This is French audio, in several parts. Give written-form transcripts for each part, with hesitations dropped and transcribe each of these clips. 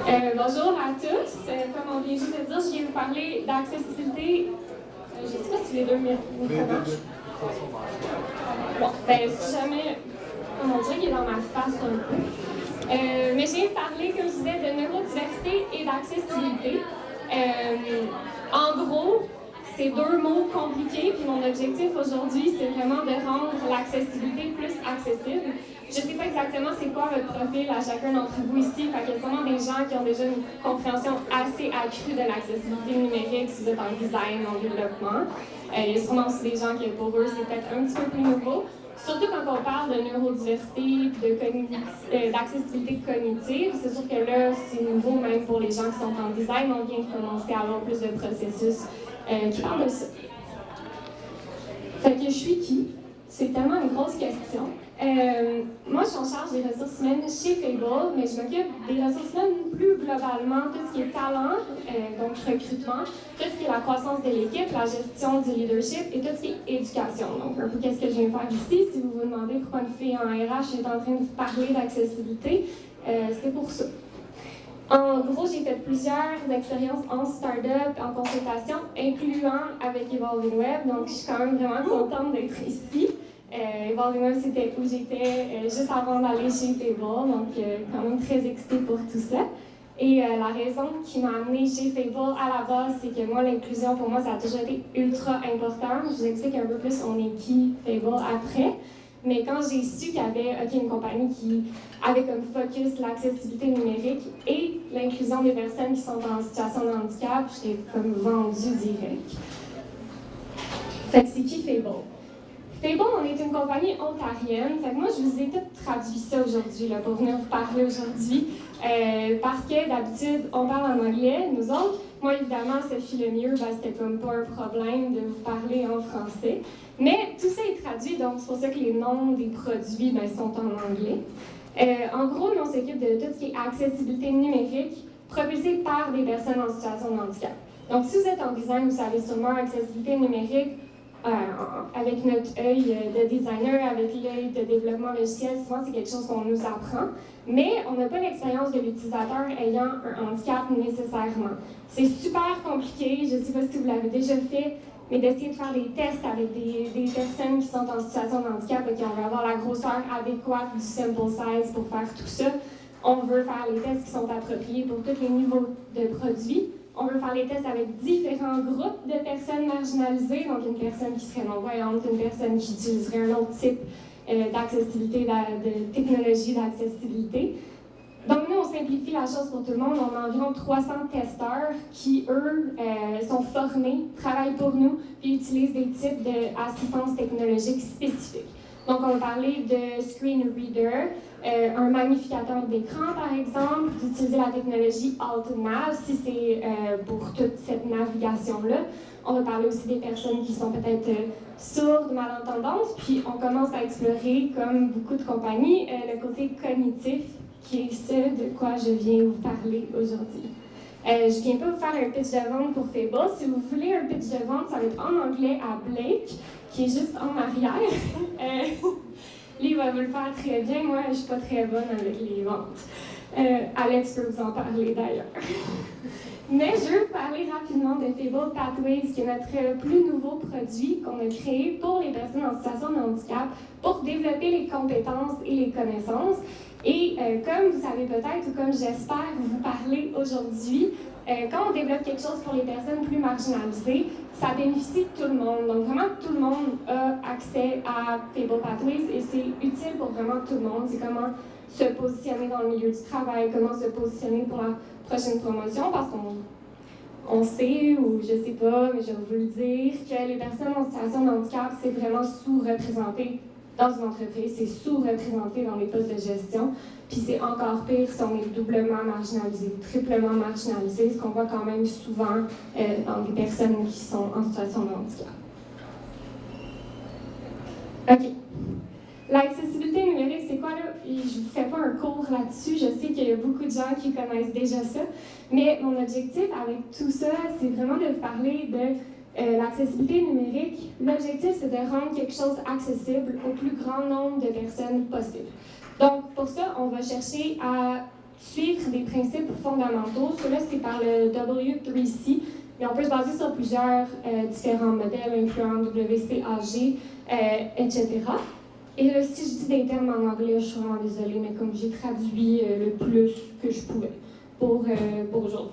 Bonjour à tous. Comme on vient juste de dire, je viens vous parler d'accessibilité. Je ne sais pas si les deux micros marchent. Bon, si jamais. Oh mon Dieu, il est dans ma face un peu. Mais je viens de parler, comme je disais, de neurodiversité et d'accessibilité. En gros, c'est deux mots compliqués, puis mon objectif aujourd'hui, c'est vraiment de rendre l'accessibilité plus accessible. Je ne sais pas exactement c'est quoi votre profil à chacun d'entre vous ici, fait qu'il y a sûrement des gens qui ont déjà une compréhension assez accrue de l'accessibilité numérique si vous êtes en design, en développement. Il y a sûrement aussi des gens qui, pour eux, c'est peut-être un petit peu plus nouveau. Surtout quand on parle de neurodiversité, d'accessibilité cognitive, c'est sûr que là, c'est nouveau même pour les gens qui sont en design. On vient de commencer à avoir plus de processus qui parlent de ça. Fait que je suis qui? C'est tellement une grosse question. Moi, je suis en charge des ressources humaines chez Fable, mais je m'occupe des ressources humaines plus globalement, tout ce qui est talent, donc recrutement, tout ce qui est la croissance de l'équipe, la gestion du leadership et tout ce qui est éducation. Donc, un peu qu'est-ce que je viens faire ici. Si vous vous demandez pourquoi une fille en RH est en train de vous parler d'accessibilité, c'est pour ça. En gros, j'ai fait plusieurs expériences en start-up, en consultation, incluant avec Evolving Web, donc je suis quand même vraiment contente d'être ici. Evolving Web, c'était où j'étais juste avant d'aller chez Fable, donc quand même très excitée pour tout ça. Et la raison qui m'a amenée chez Fable à la base, c'est que moi, l'inclusion, pour moi, ça a toujours été ultra important. Je vous explique un peu plus on est qui Fable après. Mais quand j'ai su qu'il y avait une compagnie qui avait comme focus l'accessibilité numérique et l'inclusion des personnes qui sont en situation de handicap, j'étais comme vendue direct. Fait que c'est qui Fable? Fable, on est une compagnie ontarienne. Fait que moi, je vous ai tout traduit ça aujourd'hui là, pour venir vous parler aujourd'hui. Parce que d'habitude, on parle en anglais, nous autres. Moi, évidemment, Sophie Lemieux, c'était comme pas un problème de vous parler en français. Mais tout ça est traduit, donc c'est pour ça que les noms des produits sont en anglais. En gros, nous, on s'occupe de tout ce qui est accessibilité numérique propulsée par des personnes en situation de handicap. Donc, si vous êtes en design, vous savez sûrement accessibilité numérique, avec notre œil de designer, avec l'œil de développement logiciel, souvent c'est quelque chose qu'on nous apprend, mais on n'a pas l'expérience de l'utilisateur ayant un handicap nécessairement. C'est super compliqué, je ne sais pas si vous l'avez déjà fait, mais d'essayer de faire des tests avec des personnes qui sont en situation de handicap et qui vont avoir la grosseur adéquate du sample size pour faire tout ça. On veut faire les tests qui sont appropriés pour tous les niveaux de produits. On veut faire les tests avec différents groupes de personnes marginalisées, donc une personne qui serait non-voyante, une personne qui utiliserait un autre type d'accessibilité, de technologie d'accessibilité. Donc nous, on simplifie la chose pour tout le monde. On a environ 300 testeurs qui, eux, sont formés, travaillent pour nous, puis utilisent des types d'assistance technologique spécifiques. Donc, on va parler de screen reader, un magnificateur d'écran, par exemple, d'utiliser la technologie AltNav, si c'est pour toute cette navigation-là. On va parler aussi des personnes qui sont peut-être sourdes, malentendantes, puis on commence à explorer, comme beaucoup de compagnies, le côté cognitif, qui est ce de quoi je viens vous parler aujourd'hui. Je ne viens pas vous faire un pitch de vente pour Fable. Si vous voulez un pitch de vente, ça va être en anglais à Blake, qui est juste en arrière. Lui, il va vous le faire très bien. Moi, je ne suis pas très bonne avec les ventes. Alex peut vous en parler d'ailleurs. Mais je veux vous parler rapidement de Fable Pathways, qui est notre plus nouveau produit qu'on a créé pour les personnes en situation de handicap pour développer les compétences et les connaissances. Et comme vous savez peut-être, ou comme j'espère vous parler aujourd'hui, quand on développe quelque chose pour les personnes plus marginalisées, ça bénéficie de tout le monde. Donc vraiment, tout le monde a accès à Fable Pathways et c'est utile pour vraiment tout le monde. C'est comment se positionner dans le milieu du travail, comment se positionner pour la prochaine promotion, parce qu'on sait, ou je sais pas, mais je vais vous le dire, que les personnes en situation de handicap, c'est vraiment sous-représenté dans une entreprise, c'est sous-représenté dans les postes de gestion, puis c'est encore pire si on est doublement marginalisé, triplement marginalisé, ce qu'on voit quand même souvent dans des personnes qui sont en situation de handicap. OK. L'accessibilité numérique, c'est quoi là? Et je ne vous fais pas un cours là-dessus, je sais qu'il y a beaucoup de gens qui connaissent déjà ça, mais mon objectif avec tout ça, c'est vraiment de vous parler de l'accessibilité numérique. L'objectif, c'est de rendre quelque chose accessible au plus grand nombre de personnes possible. Donc, pour ça, on va chercher à suivre des principes fondamentaux. Ceux-là, c'est par le W3C, mais on peut se baser sur plusieurs différents modèles, incluant WCAG, etc. Et là, si je dis des termes en anglais, je suis vraiment désolée, mais comme j'ai traduit le plus que je pouvais pour aujourd'hui.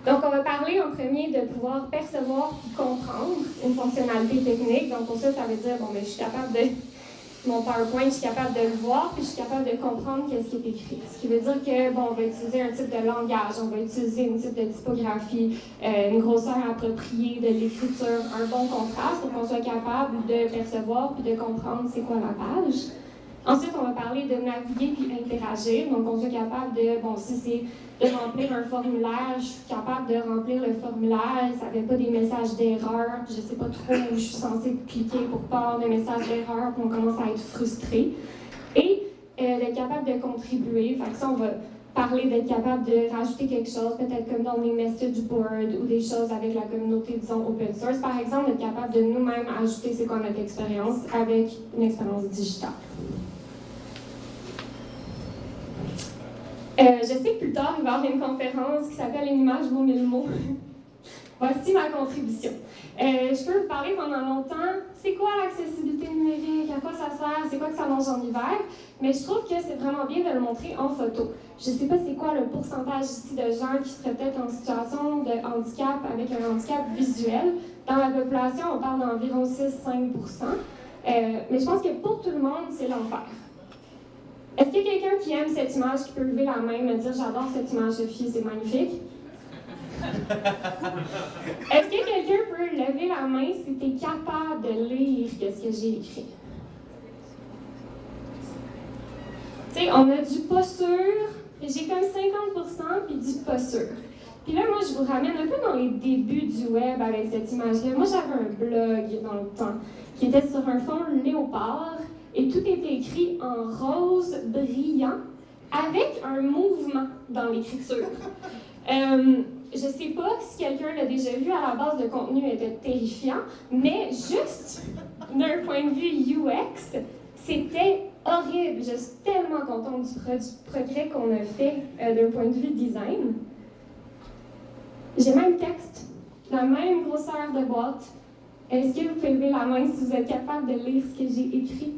Donc, on va parler en premier de pouvoir percevoir et comprendre une fonctionnalité technique. Donc, pour ça, ça veut dire, bon, mais je suis capable de... Mon PowerPoint, je suis capable de le voir, puis je suis capable de comprendre qu'est-ce qui est écrit. Ce qui veut dire que, bon, on va utiliser un type de langage, on va utiliser un type de typographie, une grosseur appropriée de l'écriture, un bon contraste pour qu'on soit capable de percevoir puis de comprendre c'est quoi la page. Ensuite, on va parler de naviguer puis interagir. Donc, on soit capable de, bon, si c'est de remplir un formulaire, je suis capable de remplir le formulaire, ça n'avait pas des messages d'erreur, je ne sais pas trop où je suis censée cliquer pour pas avoir de messages d'erreur, puis on commence à être frustré. Et d'être capable de contribuer, fait que ça, on va parler d'être capable de rajouter quelque chose, peut-être comme dans les message boards ou des choses avec la communauté, disons, open source. Par exemple, d'être capable de nous-mêmes ajouter c'est quoi notre expérience avec une expérience digitale. Je sais que plus tard, il va y avoir une conférence qui s'appelle « Une image vaut 1000 mots ». Voici ma contribution. Je peux vous parler pendant longtemps, c'est quoi l'accessibilité numérique, à quoi ça sert, c'est quoi que ça mange en hiver, mais je trouve que c'est vraiment bien de le montrer en photo. Je ne sais pas c'est quoi le pourcentage ici de gens qui seraient peut-être en situation de handicap avec un handicap visuel. Dans la population, on parle d'environ 6-5%, mais je pense que pour tout le monde, c'est l'enfer. Est-ce qu'il y a quelqu'un qui aime cette image, qui peut lever la main et me dire « J'adore cette image de fille, c'est magnifique ». Est-ce que quelqu'un peut lever la main si tu es capable de lire ce que j'ai écrit? Tu sais, on a du pas sûr, j'ai comme 50% puis du pas sûr. Puis là, moi, je vous ramène un peu dans les débuts du web avec cette image-là. Moi, j'avais un blog dans le temps qui était sur un fond léopard. Et tout était écrit en rose brillant, avec un mouvement dans l'écriture. Je ne sais pas si quelqu'un l'a déjà vu, à la base, le contenu était terrifiant, mais juste d'un point de vue UX, c'était horrible. Je suis tellement contente du progrès qu'on a fait d'un point de vue design. J'ai même texte, la même grosseur de boîte. Est-ce que vous pouvez lever la main si vous êtes capable de lire ce que j'ai écrit?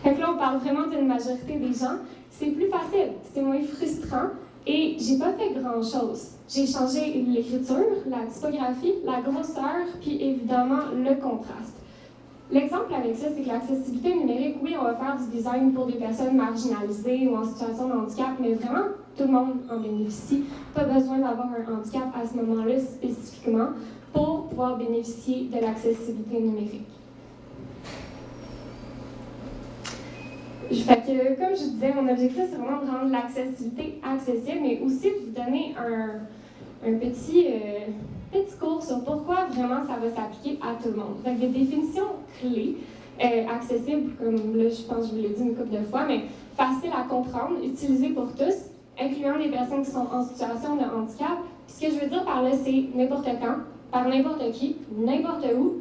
Fait que là, on parle vraiment d'une majorité des gens. C'est plus facile, c'est moins frustrant et j'ai pas fait grand-chose. J'ai changé l'écriture, la typographie, la grosseur, puis évidemment le contraste. L'exemple avec ça, c'est que l'accessibilité numérique, oui, on va faire du design pour des personnes marginalisées ou en situation de handicap, mais vraiment, tout le monde en bénéficie. Pas besoin d'avoir un handicap à ce moment-là spécifiquement pour pouvoir bénéficier de l'accessibilité numérique. Fait que, comme je disais, mon objectif, c'est vraiment de rendre l'accessibilité accessible, mais aussi de vous donner un petit cours sur pourquoi vraiment ça va s'appliquer à tout le monde. Fait que des définitions clés, accessibles, comme là, je pense que je vous l'ai dit une couple de fois, mais facile à comprendre, utilisées pour tous, incluant les personnes qui sont en situation de handicap. Puis ce que je veux dire par là, c'est n'importe quand, par n'importe qui, n'importe où,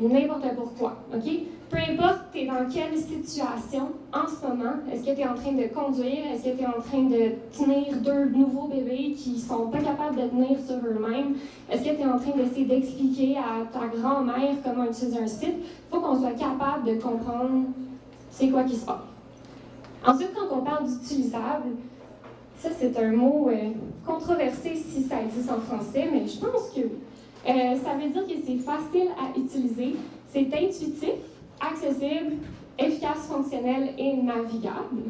n'importe pourquoi, OK? Peu importe tu es dans quelle situation en ce moment, est-ce que tu es en train de conduire, est-ce que tu es en train de tenir deux nouveaux bébés qui ne sont pas capables de tenir sur eux-mêmes, est-ce que tu es en train d'essayer d'expliquer à ta grand-mère comment utiliser un site, il faut qu'on soit capable de comprendre c'est quoi qui se passe. Ensuite, quand on parle d'utilisable, ça c'est un mot controversé si ça existe en français, mais je pense que ça veut dire que c'est facile à utiliser, c'est intuitif, accessible, efficace, fonctionnel et navigable.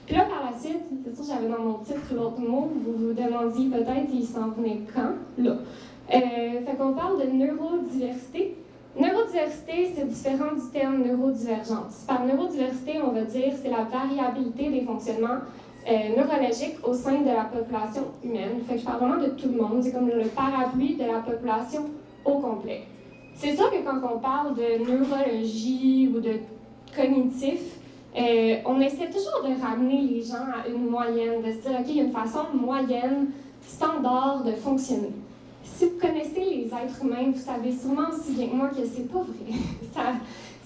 Puis là, par la suite, c'est sûr, j'avais dans mon titre l'autre mot, vous vous demandiez peut-être il s'en venait quand, là. Fait qu'on parle de neurodiversité. Neurodiversité, c'est différent du terme neurodivergence. Par neurodiversité, on va dire c'est la variabilité des fonctionnements neurologiques au sein de la population humaine. Fait que je parle vraiment de tout le monde, c'est comme le parapluie de la population au complet. C'est sûr que quand on parle de neurologie ou de cognitif, on essaie toujours de ramener les gens à une moyenne, de se dire, OK, il y a une façon moyenne, standard de fonctionner. Si vous connaissez les êtres humains, vous savez sûrement aussi bien que moi que c'est pas vrai.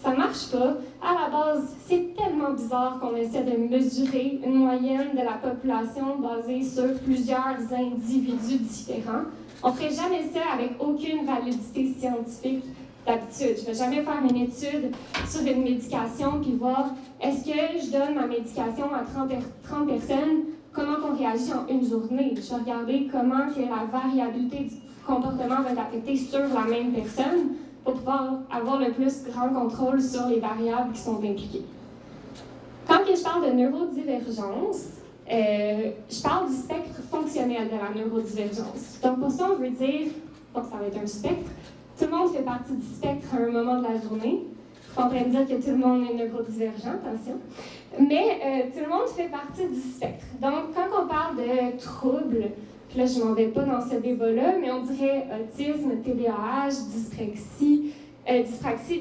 Ça ne marche pas. À la base, c'est tellement bizarre qu'on essaie de mesurer une moyenne de la population basée sur plusieurs individus différents. On ne ferait jamais ça avec aucune validité scientifique d'habitude. Je ne vais jamais faire une étude sur une médication puis voir est-ce que je donne ma médication à 30 personnes, comment on réagit en une journée. Je vais regarder comment que la variabilité du comportement va être affectée sur la même personne pour pouvoir avoir le plus grand contrôle sur les variables qui sont impliquées. Quand je parle de neurodivergence, je parle du spectre fonctionnel de la neurodivergence. Donc pour ça, on veut dire, donc ça va être un spectre, tout le monde fait partie du spectre à un moment de la journée. Je suis pas en train de dire que tout le monde est neurodivergent, attention. Mais tout le monde fait partie du spectre. Donc quand on parle de troubles, puis là je ne m'en vais pas dans ce débat-là, mais on dirait autisme, TDAH, dyspraxie,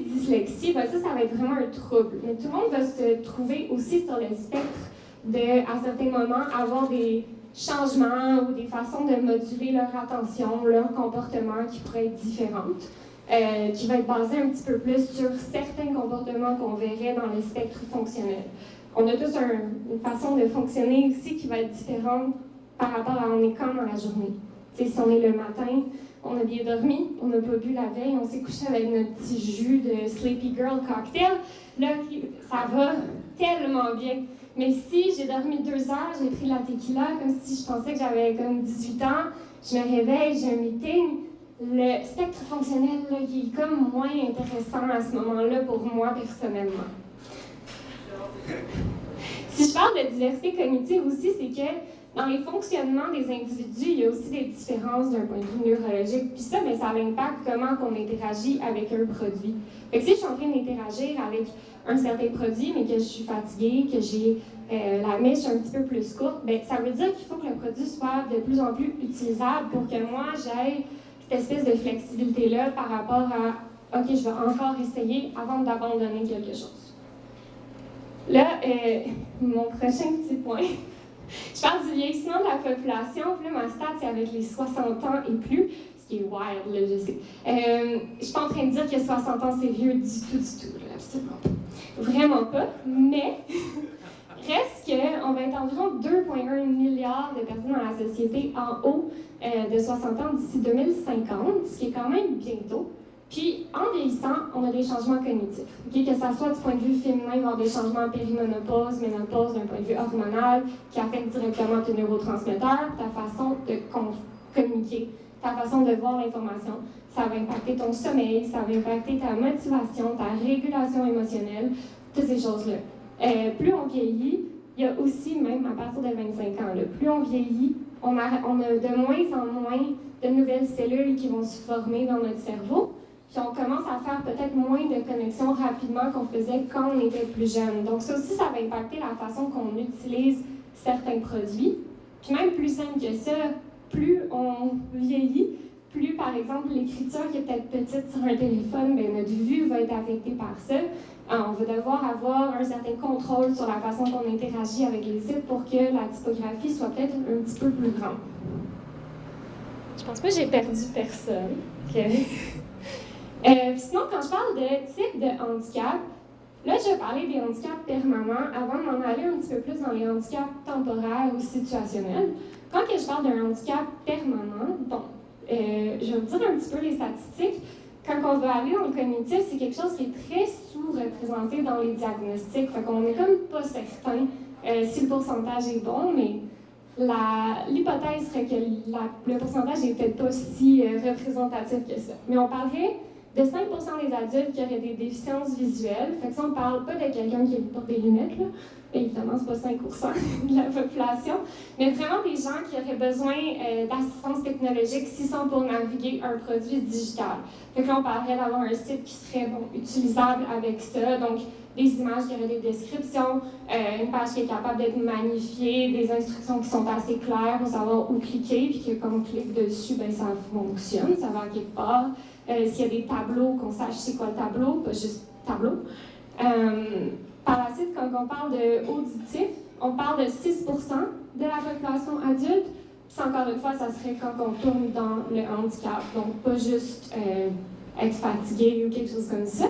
dyslexie, ben ça va être vraiment un trouble. Mais tout le monde va se trouver aussi sur le spectre à certains moments, avoir des changements ou des façons de moduler leur attention, leur comportement qui pourraient être différentes, qui va être basé un petit peu plus sur certains comportements qu'on verrait dans le spectre fonctionnel. On a tous une façon de fonctionner ici qui va être différente par rapport à on est quand dans la journée. T'sais, si on est le matin, on a bien dormi, on n'a pas bu la veille, on s'est couché avec notre petit jus de Sleepy Girl cocktail, là, ça va tellement bien. Mais si j'ai dormi 2 heures, j'ai pris la tequila comme si je pensais que j'avais comme 18 ans, je me réveille, j'ai un meeting, le spectre fonctionnel, là, il est comme moins intéressant à ce moment-là pour moi personnellement. Si je parle de diversité cognitive aussi, c'est que dans les fonctionnements des individus, il y a aussi des différences d'un point de vue neurologique. Puis ça, ça impacte comment on interagit avec un produit. Fait que si je suis en train d'interagir avec un certain produit, mais que je suis fatiguée, que j'ai la mèche un petit peu plus courte, ça veut dire qu'il faut que le produit soit de plus en plus utilisable pour que moi, j'aie cette espèce de flexibilité-là par rapport à « OK, je vais encore essayer avant d'abandonner quelque chose ». Là, mon prochain petit point. Je parle du vieillissement de la population, puis là, ma stat, c'est avec les 60 ans et plus, ce qui est wild, là, je sais. Je suis pas en train de dire que 60 ans, c'est vieux du tout, là, absolument pas. Vraiment pas, mais reste qu'on va être environ 2,1 milliards de personnes dans la société en haut de 60 ans d'ici 2050, ce qui est quand même bientôt. Puis, en vieillissant, on a des changements cognitifs. Okay? Que ce soit du point de vue féminin, il va y avoir des changements périménopause, ménopause, d'un point de vue hormonal, qui affectent directement tes neurotransmetteurs, ta façon de communiquer, ta façon de voir l'information. Ça va impacter ton sommeil, ça va impacter ta motivation, ta régulation émotionnelle, toutes ces choses-là. Plus on vieillit, il y a aussi, même à partir de 25 ans, là, plus on vieillit, on a de moins en moins de nouvelles cellules qui vont se former dans notre cerveau. Puis on commence à faire peut-être moins de connexions rapidement qu'on faisait quand on était plus jeune. Donc ça aussi, ça va impacter la façon qu'on utilise certains produits. Puis même plus simple que ça, plus on vieillit, plus par exemple l'écriture qui est peut-être petite sur un téléphone, notre vue va être affectée par ça. On va devoir avoir un certain contrôle sur la façon qu'on interagit avec les sites pour que la typographie soit peut-être un petit peu plus grande. Je pense pas que j'ai perdu personne. Okay. Sinon, quand je parle de type de handicap, là, je vais parler des handicaps permanents avant de m'en aller un petit peu plus dans les handicaps temporaires ou situationnels. Quand je parle d'un handicap permanent, je vais vous dire un petit peu les statistiques. Quand on va aller dans le cognitif, c'est quelque chose qui est très sous-représenté dans les diagnostics. Fait qu'on n'est comme pas certain si le pourcentage est bon, mais l'hypothèse serait que le pourcentage n'est peut-être pas si représentatif que ça. Mais on parlerait de 5% des adultes qui auraient des déficiences visuelles. Fait que ça, on ne parle pas de quelqu'un qui porte des lunettes, là. Évidemment, ce n'est pas 5% de la population, mais vraiment des gens qui auraient besoin d'assistance technologique s'ils sont pour naviguer un produit digital. Fait que là, on parlerait d'avoir un site qui serait utilisable avec ça. Donc, des images qui auraient des descriptions, une page qui est capable d'être magnifiée, des instructions qui sont assez claires pour savoir où cliquer, puis que quand on clique dessus, ça fonctionne, ça va à quelque part. S'il y a des tableaux, qu'on sache c'est quoi le tableau, pas juste tableau. Par la suite, quand on parle de auditif, on parle de 6% de la population adulte. Puis encore une fois, ça serait quand on tourne dans le handicap, donc pas juste être fatigué ou quelque chose comme ça.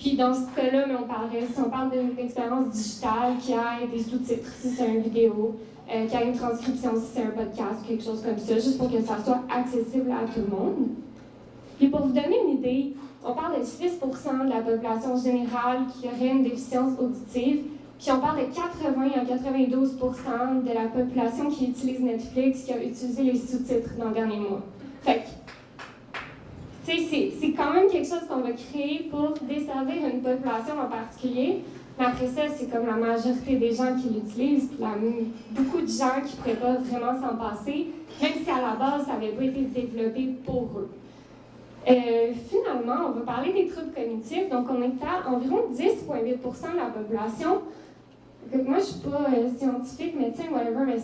Puis dans ce cas-là, mais si on parle d'une expérience digitale qui a des sous-titres, si c'est une vidéo, qui a une transcription, si c'est un podcast, quelque chose comme ça, juste pour que ça soit accessible à tout le monde. Puis pour vous donner une idée, on parle de 6 % de la population générale qui aurait une déficience auditive, puis on parle de 80 à 92 % de la population qui utilise Netflix, qui a utilisé les sous-titres dans le dernier mois. Fait que, tu sais, c'est quand même quelque chose qu'on va créer pour desservir une population en particulier. Mais après ça, c'est comme la majorité des gens qui l'utilisent, puis beaucoup de gens qui ne pourraient pas vraiment s'en passer, même si à la base, ça n'avait pas été développé pour eux. Finalement, on va parler des troubles cognitifs. Donc, on est à environ 10,8 % de la population. Moi, je ne suis pas scientifique, médecin, whatever, mais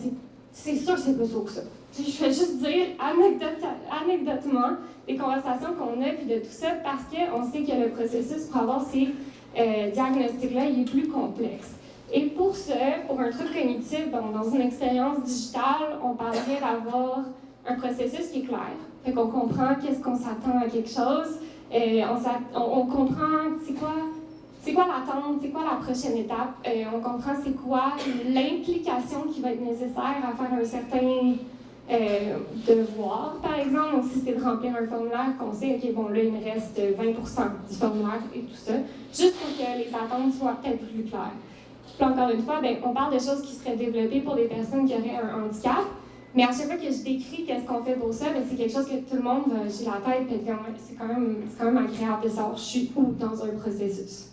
c'est sûr que c'est plus haut que ça. Je vais juste dire anecdotement des conversations qu'on a puis de tout ça parce qu'on sait que le processus pour avoir ces diagnostics-là il est plus complexe. Et pour un trouble cognitif, dans une expérience digitale, on parlerait d'avoir un processus qui est clair. Fait qu'on comprend qu'est-ce qu'on s'attend à quelque chose, on comprend c'est quoi l'attente, c'est quoi la prochaine étape, on comprend c'est quoi l'implication qui va être nécessaire à faire un certain devoir, par exemple. Donc, si c'est de remplir un formulaire, qu'on sait, OK, bon, là, il me reste 20% du formulaire et tout ça, juste pour que les attentes soient peut-être plus claires. Puis encore une fois, on parle de choses qui seraient développées pour des personnes qui auraient un handicap, mais à chaque fois que je décris qu'est-ce qu'on fait pour ça, c'est quelque chose que tout le monde va chez la tête, et c'est quand même agréable de savoir je suis où dans un processus.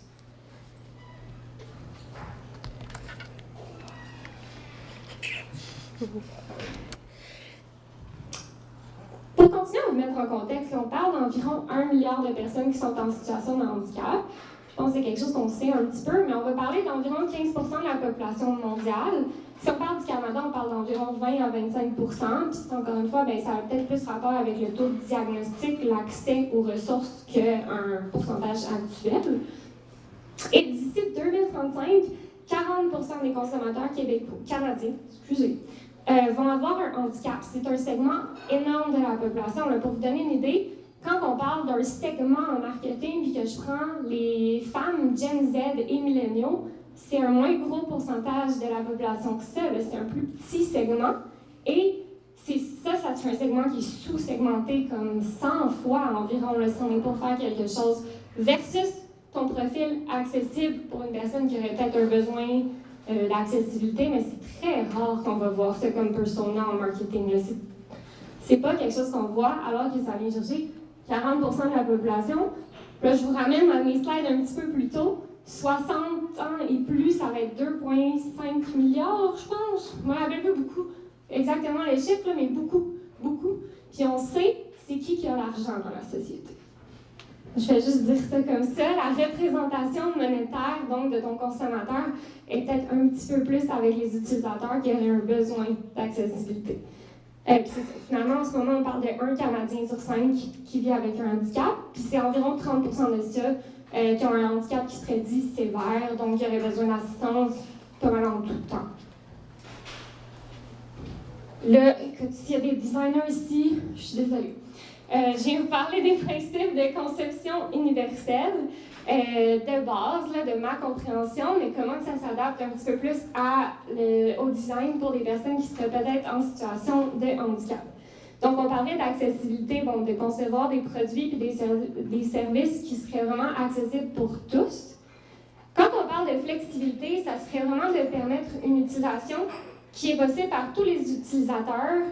Pour continuer à vous mettre en contexte, on parle d'environ 1 milliard de personnes qui sont en situation de handicap. Je pense que c'est quelque chose qu'on sait un petit peu, mais on va parler d'environ 15 % de la population mondiale. Si on parle du Canada, on parle d'environ 20 à 25 %. Puis encore une fois, ça a peut-être plus rapport avec le taux de diagnostic, l'accès aux ressources qu'un pourcentage actuel. Et d'ici 2035, 40 % des consommateurs canadiens, vont avoir un handicap. C'est un segment énorme de la population. Là, pour vous donner une idée, quand on parle d'un segment en marketing puis que je prends les femmes Gen Z et milléniaux, c'est un moins gros pourcentage de la population que ça. C'est un plus petit segment. Et ça serait un segment qui est sous-segmenté comme 100 fois environ, si on est pour faire quelque chose, versus ton profil accessible pour une personne qui aurait peut-être un besoin d'accessibilité, mais c'est très rare qu'on va voir ça comme persona en marketing. C'est pas quelque chose qu'on voit, alors que ça vient chercher 40 % de la population. Là, je vous ramène à mes slides un petit peu plus tôt. 60 ans et plus, ça va être 2,5 milliards, je pense. Je ne me rappelle pas beaucoup exactement les chiffres, mais beaucoup. Puis on sait c'est qui a l'argent dans la société. Je vais juste dire ça comme ça. La représentation monétaire, donc, de ton consommateur est peut-être un petit peu plus avec les utilisateurs qui auraient un besoin d'accessibilité. Finalement, en ce moment, on parle de 1 Canadien sur 5 qui vit avec un handicap, puis c'est environ 30 % de ça qui ont un handicap qui serait dit sévère, donc qui aurait besoin d'assistance pas mal en tout temps. Là, écoute, s'il y a des designers ici, je suis désolée. Je viens vous parler des principes de conception universelle de base, là, de ma compréhension, mais comment que ça s'adapte un petit peu plus au design pour des personnes qui seraient peut-être en situation de handicap. Donc, on parlait d'accessibilité, de concevoir des produits et des services qui seraient vraiment accessibles pour tous. Quand on parle de flexibilité, ça serait vraiment de permettre une utilisation qui est possible par tous les utilisateurs,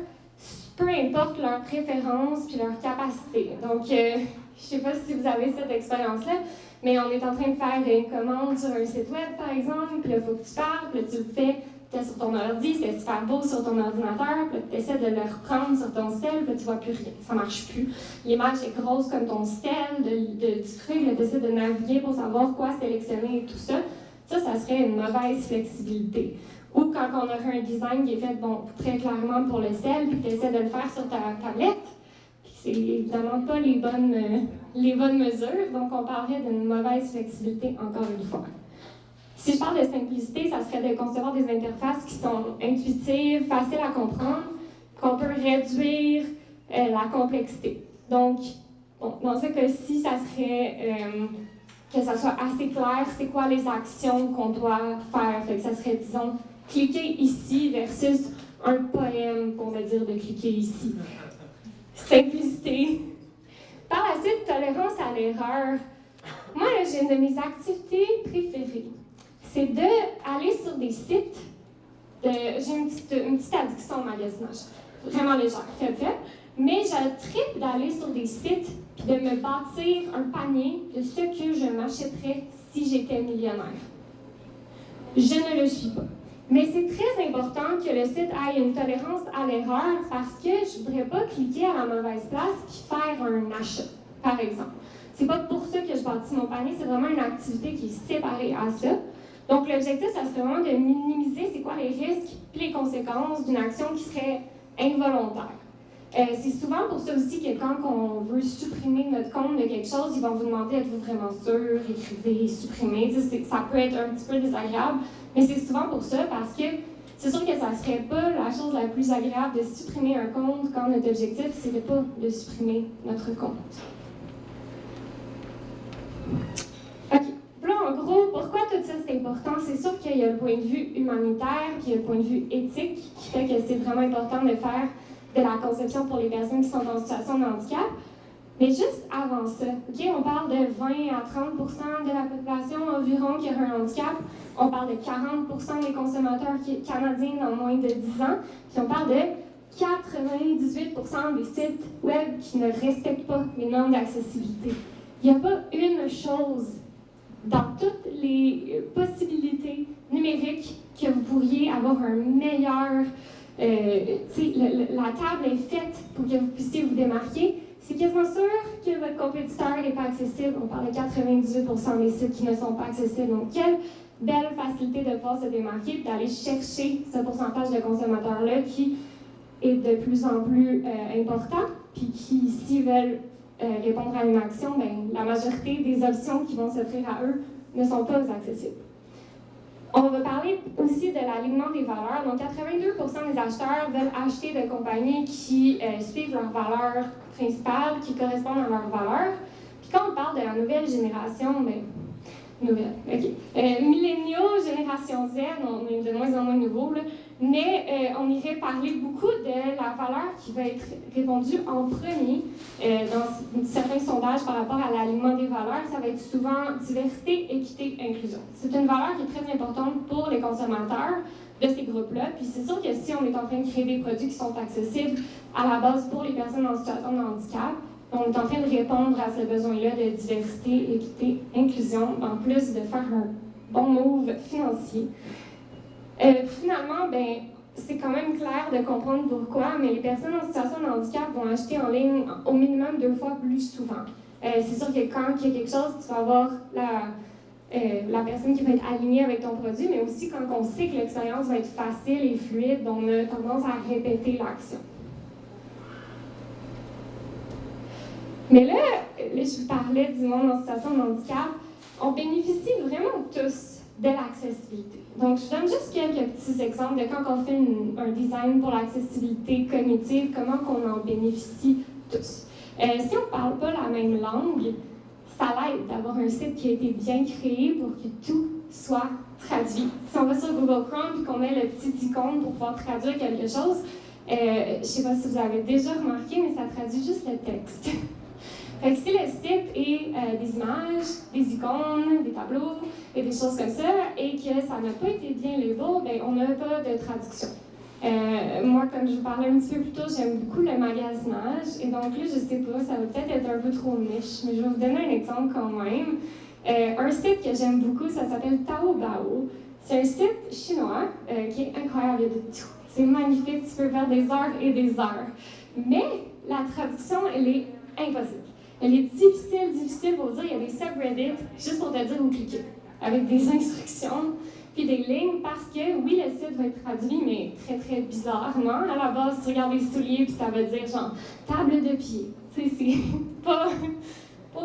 peu importe leurs préférences puis leurs capacités. Donc, je ne sais pas si vous avez cette expérience-là, mais on est en train de faire une commande sur un site web, par exemple, puis là, il faut que tu parles, puis là, tu le fais sur ton ordi, c'est super beau sur ton ordinateur, puis là, tu essaies de le reprendre sur ton sel, puis là, tu vois plus rien, ça marche plus. L'image est grosse comme ton sel, du truc, là, tu essaies de naviguer pour savoir quoi sélectionner et tout ça. Ça serait une mauvaise flexibilité. Ou quand on aurait un design qui est fait très clairement pour le sel, puis que tu essaies de le faire sur ta tablette, puis c'est évidemment pas les bonnes mesures, donc on parlerait d'une mauvaise flexibilité encore une fois. Si je parle de simplicité, ça serait de concevoir des interfaces qui sont intuitives, faciles à comprendre, qu'on peut réduire la complexité. Donc, dans ce cas-ci, ça serait que ça soit assez clair, c'est quoi les actions qu'on doit faire. Fait que ça serait, disons, cliquer ici versus un poème pour me dire de cliquer ici. Simplicité. Par la suite, tolérance à l'erreur. Moi, j'ai une de mes activités préférées. C'est d'aller sur des sites. J'ai une petite addiction au magasinage. Vraiment légère, fait. Mais je tripe d'aller sur des sites et de me bâtir un panier de ce que je m'achèterais si j'étais millionnaire. Je ne le suis pas. Mais c'est très important que le site ait une tolérance à l'erreur parce que je ne voudrais pas cliquer à la mauvaise place et faire un achat, par exemple. C'est pas pour ça que je bâtis mon panier, c'est vraiment une activité qui est séparée à ça. Donc, l'objectif, ça serait vraiment de minimiser c'est quoi les risques et les conséquences d'une action qui serait involontaire. C'est souvent pour ça aussi que quand on veut supprimer notre compte de quelque chose, ils vont vous demander êtes-vous vraiment sûr, écrivez, supprimez. Ça peut être un petit peu désagréable, mais c'est souvent pour ça parce que c'est sûr que ça ne serait pas la chose la plus agréable de supprimer un compte quand notre objectif, ce n'est pas de supprimer notre compte. OK. Là, en gros, pourquoi tout ça c'est important? C'est sûr qu'il y a le point de vue humanitaire, puis il y a le point de vue éthique qui fait que c'est vraiment important de faire de la conception pour les personnes qui sont en situation de handicap. Mais juste avant ça, okay, on parle de 20 à 30 de la population environ qui a un handicap. On parle de 40 des consommateurs canadiens dans moins de 10 ans. Puis on parle de 98 des sites web qui ne respectent pas les normes d'accessibilité. Il n'y a pas une chose dans toutes les possibilités numériques que vous pourriez avoir un meilleur... la table est faite pour que vous puissiez vous démarquer. C'est quasiment sûr que votre compétiteur n'est pas accessible. On parle de 98% des sites qui ne sont pas accessibles. Donc, quelle belle facilité de pouvoir se démarquer et d'aller chercher ce pourcentage de consommateurs-là qui est de plus en plus important, puis qui, s'ils veulent répondre à une action, bien, la majorité des options qui vont s'offrir à eux ne sont pas accessibles. On va parler aussi de l'alignement des valeurs. Donc, 82% des acheteurs veulent acheter de compagnies qui suivent leurs valeurs principales, qui correspondent à leurs valeurs. Puis quand on parle de la nouvelle génération, milléniaux, génération Z, on est de moins en moins nouveau, là, mais on irait parler beaucoup de la valeur qui va être répondue en premier dans certains sondages par rapport à l'alignement des valeurs. Ça va être souvent diversité, équité, inclusion. C'est une valeur qui est très importante pour les consommateurs de ces groupes-là. Puis c'est sûr que si on est en train de créer des produits qui sont accessibles à la base pour les personnes en situation de handicap, on est en train de répondre à ce besoin-là de diversité, équité, inclusion, en plus de faire un bon move financier. Finalement, c'est quand même clair de comprendre pourquoi, mais les personnes en situation de handicap vont acheter en ligne au minimum 2 fois plus souvent. C'est sûr que quand il y a quelque chose, tu vas avoir la personne qui va être alignée avec ton produit, mais aussi quand on sait que l'expérience va être facile et fluide, on a tendance à répéter l'action. Mais là, je vous parlais du monde en situation de handicap, on bénéficie vraiment tous de l'accessibilité. Donc, je donne juste quelques petits exemples de quand on fait un design pour l'accessibilité cognitive, comment on en bénéficie tous. Si on ne parle pas la même langue, ça l'aide d'avoir un site qui a été bien créé pour que tout soit traduit. Si on va sur Google Chrome et qu'on met le petit icône pour pouvoir traduire quelque chose, je ne sais pas si vous avez déjà remarqué, mais ça traduit juste le texte. Fait que si le site est des images, des icônes, des tableaux et des choses comme ça, et que ça n'a pas été bien label, bien, on n'a pas de traduction. Moi, comme je vous parlais un petit peu plus tôt, j'aime beaucoup le magasinage, et donc là, je sais pas, ça va peut-être être un peu trop niche, mais je vais vous donner un exemple quand même. Un site que j'aime beaucoup, ça s'appelle Taobao. C'est un site chinois qui est incroyable, il y a de tout. C'est magnifique, tu peux faire des heures et des heures. Mais la traduction, elle est impossible. Elle est difficile pour dire. Il y a des subreddits juste pour te dire où cliquer, avec des instructions, puis des lignes, parce que, oui, le site va être traduit, mais très, très bizarrement. À la base, tu regardes les souliers, puis ça veut dire, genre, table de pied. Tu sais, c'est pas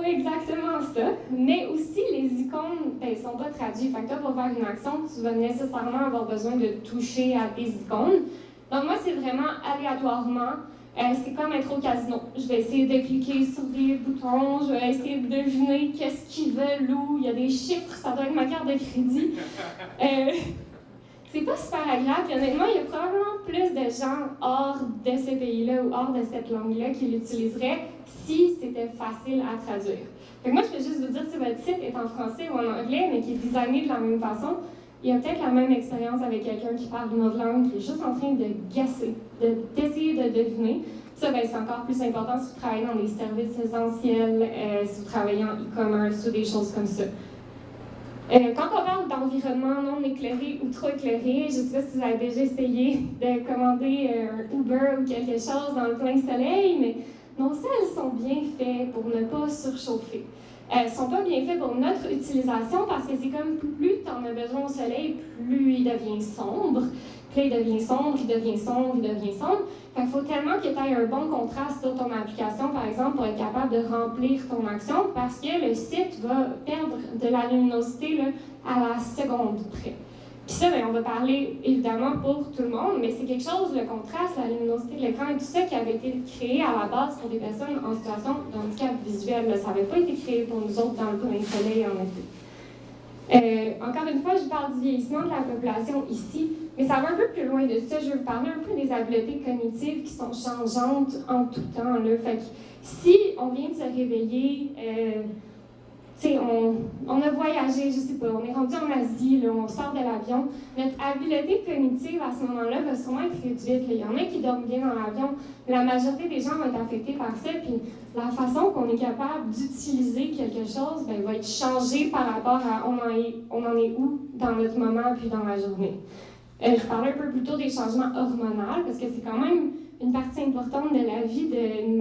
exactement ça. Mais aussi, les icônes, ne sont pas traduites. Fait que toi, pour faire une action, tu vas nécessairement avoir besoin de toucher à tes icônes. Donc, moi, c'est vraiment aléatoirement c'est comme être au casino. Je vais essayer de cliquer sur des boutons, je vais essayer de deviner qu'est-ce qu'ils veulent, où il y a des chiffres, ça doit être ma carte de crédit. C'est pas super agréable, puis honnêtement, il y a probablement plus de gens hors de ce pays-là ou hors de cette langue-là qui l'utiliseraient si c'était facile à traduire. Fait que moi, je peux juste vous dire, si votre site est en français ou en anglais, mais qui est designé de la même façon, il y a peut-être la même expérience avec quelqu'un qui parle une autre langue, qui est juste en train de guesser, d'essayer de deviner. Ça, ben, c'est encore plus important si vous travaillez dans des services essentiels, si vous travaillez en e-commerce ou des choses comme ça. Quand on parle d'environnement non éclairé ou trop éclairé, je ne sais pas si vous avez déjà essayé de commander un Uber ou quelque chose dans le plein soleil, mais nos selles sont bien faits pour ne pas surchauffer. Elles ne sont pas bien faites pour notre utilisation parce que c'est comme plus tu en as besoin au soleil, plus il devient sombre. Puis il devient sombre, il devient sombre, il devient sombre. Fait qu'il faut tellement que tu aies un bon contraste sur ton application, par exemple, pour être capable de remplir ton action parce que le site va perdre de la luminosité là, à la seconde près. Puis ça, bien, on va parler évidemment pour tout le monde, mais c'est quelque chose, le contraste, la luminosité de l'écran et tout ça qui avait été créé à la base pour des personnes en situation de handicap visuel. Là. Ça n'avait pas été créé pour nous autres dans le plein soleil, en effet. Encore une fois, je parle du vieillissement de la population ici, mais ça va un peu plus loin de ça. Je vais vous parler un peu des habiletés cognitives qui sont changeantes en tout temps. Là. Fait que si on vient de se réveiller, on a voyagé, je sais pas, on est rendu en Asie, là, on sort de l'avion, notre habileté cognitive à ce moment-là va sûrement être réduite. Il y en a qui dorment bien dans l'avion, la majorité des gens vont être affectés par ça, puis la façon qu'on est capable d'utiliser quelque chose ben, va être changée par rapport à on en est où dans notre moment puis dans la journée. Je parlais un peu plus tôt des changements hormonaux, parce que c'est quand même une partie importante de la vie de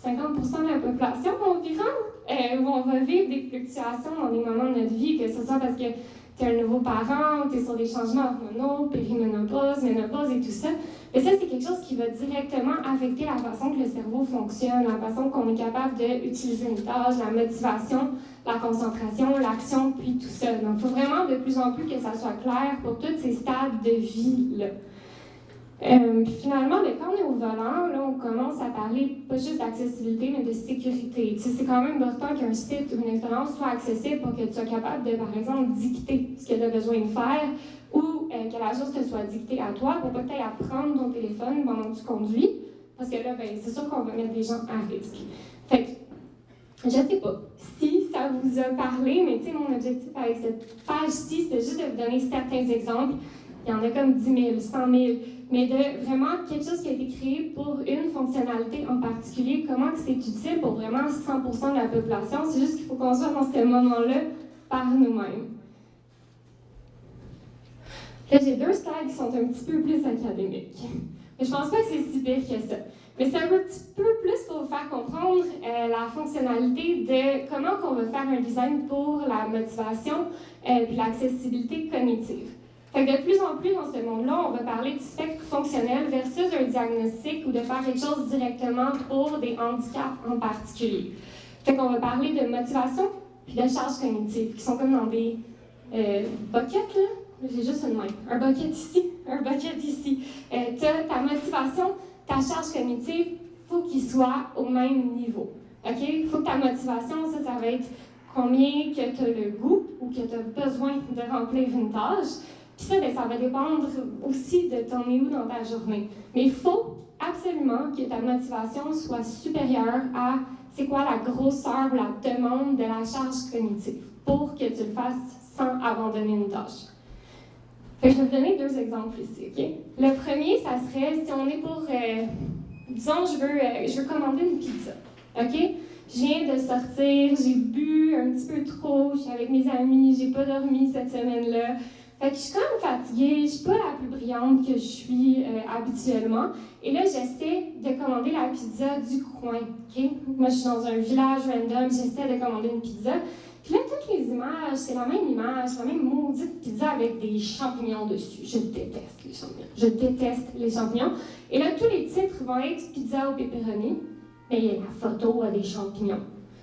50% de la population environ, où on va vivre des fluctuations dans des moments de notre vie, que ce soit parce que tu es un nouveau parent, tu es sur des changements hormonaux, périménopause, ménopause et tout ça. Mais ça, c'est quelque chose qui va directement affecter la façon que le cerveau fonctionne, la façon qu'on est capable d'utiliser une tâche, la motivation, la concentration, l'action, puis tout ça. Donc, il faut vraiment de plus en plus que ça soit clair pour tous ces stades de vie-là. Finalement, quand on est au volant, là, on commence à parler pas juste d'accessibilité, mais de sécurité. C'est quand même important qu'un site ou une expérience soit accessible pour que tu sois capable de, par exemple, dicter ce que tu as besoin de faire ou que la chose te soit dictée à toi pour pas que tu ailles à prendre ton téléphone pendant que tu conduis, parce que là, ben, c'est sûr qu'on va mettre des gens à risque. Fait que, je sais pas si ça vous a parlé, mais tu sais, mon objectif avec cette page-ci, c'était juste de vous donner certains exemples. Il y en a comme 10 000, 100 000, mais de vraiment quelque chose qui a été créé pour une fonctionnalité en particulier, comment que c'est utile pour vraiment 100% de la population. C'est juste qu'il faut qu'on soit dans ce moment-là par nous-mêmes. Là, j'ai 2 slides qui sont un petit peu plus académiques. Mais je pense pas que c'est si pire que ça. Mais c'est un petit peu plus pour vous faire comprendre la fonctionnalité de comment on va faire un design pour la motivation et l'accessibilité cognitive. Fait que de plus en plus dans ce monde-là, on va parler du spectre fonctionnel versus un diagnostic ou de faire quelque chose directement pour des handicaps en particulier. Fait qu'on va parler de motivation puis de charge cognitive, qui sont comme dans des buckets, là. J'ai juste une main. Un bucket ici, un bucket ici. Ta motivation, ta charge cognitive, il faut qu'ils soient au même niveau. OK? Il faut que ta motivation, ça va être combien que tu as le goût ou que tu as besoin de remplir une tâche. Puis ça, ben, ça va dépendre aussi de ton où dans ta journée. Mais il faut absolument que ta motivation soit supérieure à c'est quoi la grosseur ou la demande de la charge cognitive pour que tu le fasses sans abandonner une tâche. Fait que je vais vous donner 2 exemples ici. Okay? Le premier, ça serait si on est pour, disons, je veux commander une pizza. OK? Je viens de sortir, j'ai bu un petit peu trop, je suis avec mes amis, j'ai pas dormi cette semaine-là. Fait que je suis quand même fatiguée, je suis pas la plus brillante que je suis habituellement. Et là, j'essaie de commander la pizza du coin. Okay? Moi, je suis dans un village random, j'essaie de commander une pizza. Puis là, toutes les images, c'est la même image, la même maudite pizza avec des champignons dessus. Je déteste les champignons. Je déteste les champignons. Et là, tous les titres vont être pizza au pepperoni, mais il y a la photo à des champignons.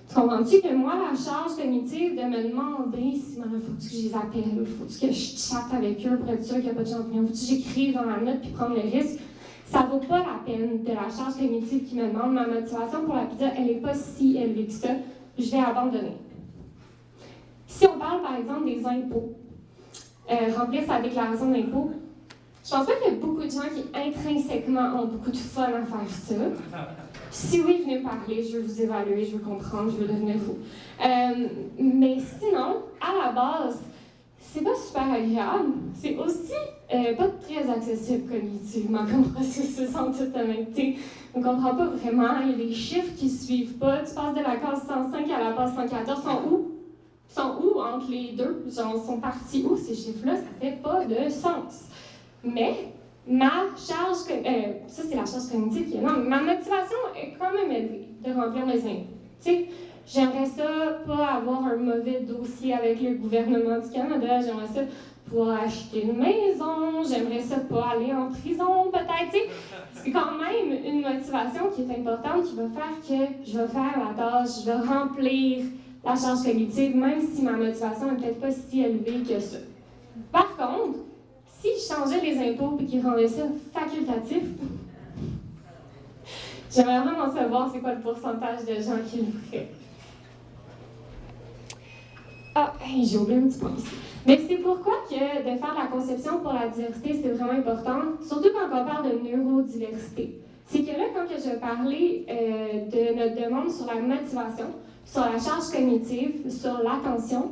Tu comprends-tu que moi, la charge cognitive de me demander si il faut que je les appelle, faut que je chatte avec eux pour être sûr qu'il n'y a pas de champignons, faut que j'écrive dans la note puis prendre le risque, ça vaut pas la peine de la charge cognitive qui me demande. Ma motivation pour la pizza, elle n'est pas si élevée que ça. Je vais abandonner. Si on parle, par exemple, des impôts, remplir sa déclaration d'impôt, je pense pas qu'il y a beaucoup de gens qui, intrinsèquement, ont beaucoup de fun à faire ça. Si oui, venez me parler, je veux vous évaluer, je veux comprendre, je veux devenir fou. Mais sinon, à la base, c'est pas super agréable. C'est aussi pas très accessible cognitivement comme processus en toute honnêteté. On comprend pas vraiment. Il y a des chiffres qui suivent pas. Tu passes de la case 105 à la case 114. Sont où entre les deux? Genre, sont partis où ces chiffres-là? Ça fait pas de sens. Mais ma charge, ça c'est la charge cognitive qui est énorme. Ma motivation est quand même élevée de remplir mes impôts. Tu sais, j'aimerais ça pas avoir un mauvais dossier avec le gouvernement du Canada. J'aimerais ça pouvoir acheter une maison. J'aimerais ça pas aller en prison, peut-être. Tu sais, c'est quand même une motivation qui est importante, qui va faire que je vais faire la tâche, je vais remplir la charge cognitive, même si ma motivation n'est peut-être pas si élevée que ça. Par contre, si je changeais les impôts et qu'ils rendaient ça facultatif, j'aimerais vraiment savoir c'est quoi le pourcentage de gens qui le feraient. Ah, j'ai oublié un petit point ici. Mais c'est pourquoi que de faire la conception pour la diversité, c'est vraiment important, surtout quand on parle de neurodiversité. C'est que là, quand je vais parler de notre demande sur la motivation, sur la charge cognitive, sur l'attention,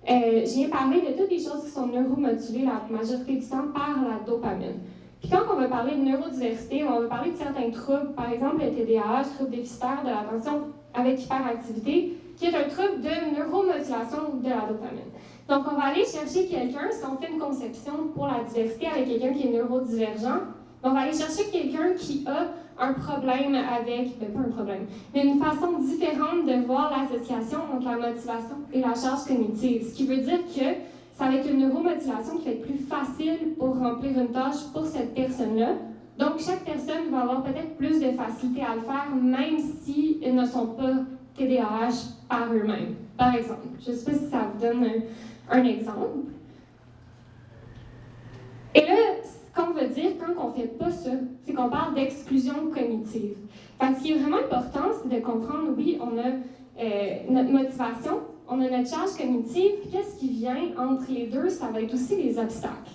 je viens parler de toutes les choses qui sont neuromotivées la majorité du temps par la dopamine. Puis quand on va parler de neurodiversité, on va parler de certains troubles, par exemple le TDAH, trouble déficitaire de l'attention avec hyperactivité, qui est un trouble de neuromotivation de la dopamine. Donc on va aller chercher quelqu'un, si on fait une conception pour la diversité avec quelqu'un qui est neurodivergent, on va aller chercher quelqu'un qui a un problème avec, pas un problème, mais une façon différente de voir l'association entre la motivation et la charge cognitive. Ce qui veut dire que c'est avec une neuromotivation qui va être plus facile pour remplir une tâche pour cette personne-là. Donc, chaque personne va avoir peut-être plus de facilité à le faire, même s'ils ne sont pas TDAH par eux-mêmes. Par exemple, je ne sais pas si ça vous donne un exemple. Et là, ce qu'on veut dire quand on ne fait pas ça, c'est qu'on parle d'exclusion cognitive. Fait que ce qui est vraiment important, c'est de comprendre, oui, on a notre motivation, on a notre charge cognitive, puis qu'est-ce qui vient entre les deux, ça va être aussi les obstacles.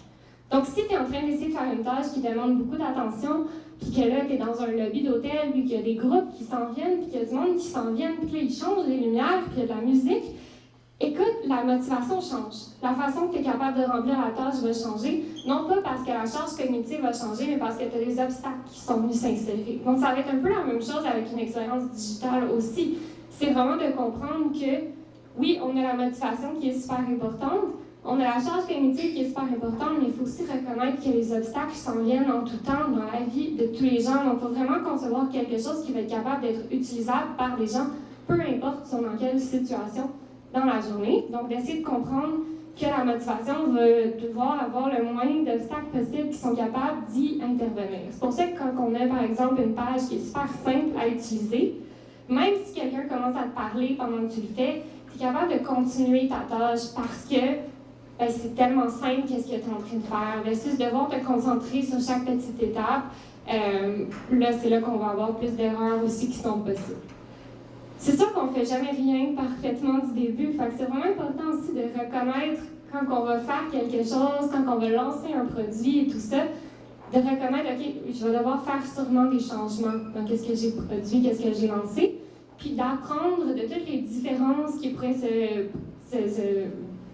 Donc, si tu es en train d'essayer de faire une tâche qui demande beaucoup d'attention, puis que là, tu es dans un lobby d'hôtel, puis qu'il y a des groupes qui s'en viennent, puis qu'il y a du monde qui s'en viennent, puis là, ils changent les lumières, puis il y a de la musique, écoute, la motivation change. La façon que tu es capable de remplir la tâche va changer, non pas parce que la charge cognitive va changer, mais parce que tu as des obstacles qui sont venus s'insérer. Donc, ça va être un peu la même chose avec une expérience digitale aussi. C'est vraiment de comprendre que, oui, on a la motivation qui est super importante, on a la charge cognitive qui est super importante, mais il faut aussi reconnaître que les obstacles s'en viennent en tout temps dans la vie de tous les gens. Donc, il faut vraiment concevoir quelque chose qui va être capable d'être utilisable par des gens, peu importe sont dans quelle situation dans la journée. Donc, d'essayer de comprendre que la motivation va devoir avoir le moins d'obstacles possibles qui sont capables d'y intervenir. C'est pour ça que quand on a, par exemple, une page qui est super simple à utiliser, même si quelqu'un commence à te parler pendant que tu le fais, tu es capable de continuer ta tâche parce que c'est tellement simple qu'est-ce que tu es en train de faire. Versus devoir te concentrer sur chaque petite étape, là, c'est là qu'on va avoir plus d'erreurs aussi qui sont possibles. C'est sûr qu'on ne fait jamais rien parfaitement du début, fait que c'est vraiment important aussi de reconnaître quand on va faire quelque chose, quand on va lancer un produit et tout ça, de reconnaître, OK, je vais devoir faire sûrement des changements dans qu'est-ce que j'ai produit, qu'est-ce que j'ai lancé, puis d'apprendre de toutes les différences qui pourraient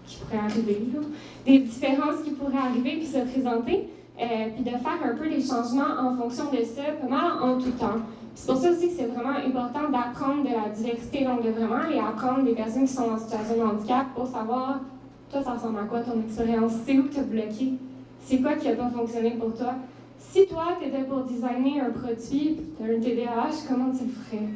qui pourraient arriver, là. Des différences qui pourraient arriver puis se présenter, puis de faire un peu des changements en fonction de ça, pas mal en tout temps. C'est pour ça aussi que c'est vraiment important d'apprendre de la diversité, donc de vraiment aller apprendre des personnes qui sont en situation de handicap pour savoir, toi, ça ressemble à quoi ton expérience, c'est où que tu as bloqué, c'est quoi qui n'a pas fonctionné pour toi. Si toi, tu étais pour designer un produit, puis tu as un TDAH, comment tu le ferais?